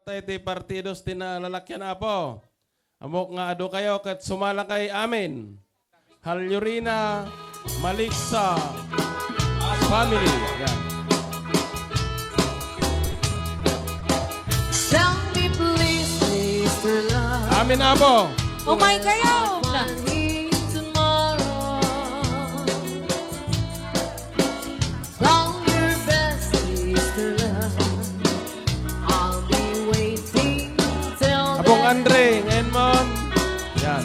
Iti partidos ti na lalakyan apo. Amok nga ado kayo kat sumala kay amin. Halyurina Maliksa family. Yan. Tell me please, Mr. Love. Amin apo. Umay kayo! Tomorrow. Call your best, Mr. Love. I'll be waiting till Abong then. Andre, ngayon mo. Yan.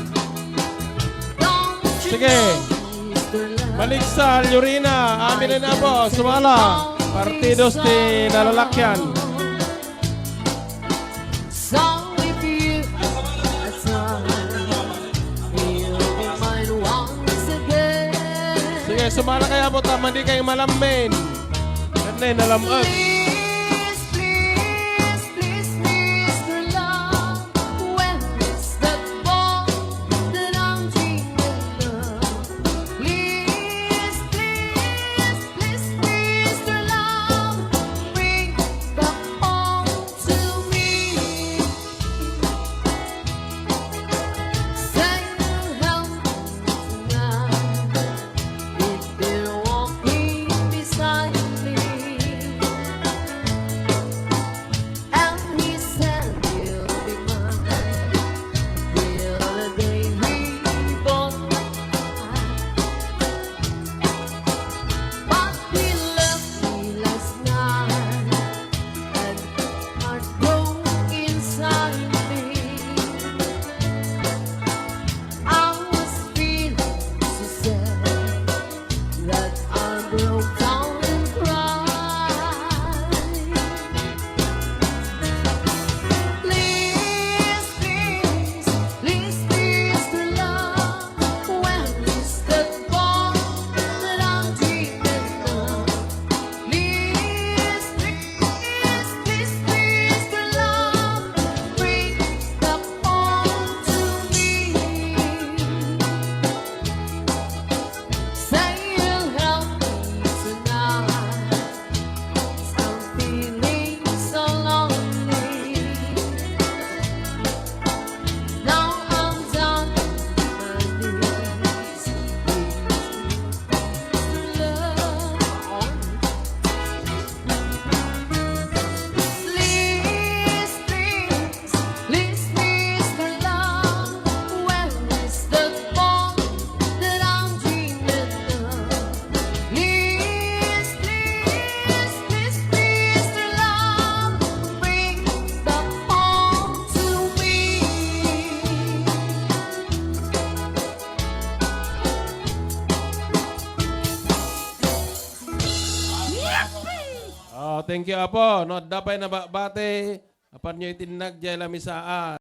Don't you Sige. know, Mr. Love? Maliksa, Halyurina, amin na po. Sumala. Partidos ti nalalakyan. So if you that's all, you'll be mine once again. Sige, sumala kaya po. Tama di kayo malamin. Ganun, nalamag. Please, please, please, Mr. Love, when it's the ball that I'm dreaming of. Please, please, please, Mr. Love, bring back home to me. Say you'll help me tonight. You've been walking beside me. And he said you'll be mine till the day we both die. But he left me last night, and heart broke inside me. I was feeling so sad that I broke down and cried. Please, please, please, Mr. Love, when is the ball that I'm dreaming of? Please, please, please, Mr. Love, bring back home to me. Say you'll help me tonight. I'm feeling so lonely. Now I'm down on my knees. Please, please, please, Mr. Love, when is the ball that I'm dreaming of? Please, please, please, Mr. Love, bring back home to me. Oh, thank you apo. No, dapat na bate. Apan nyo itinag jay lamisaan.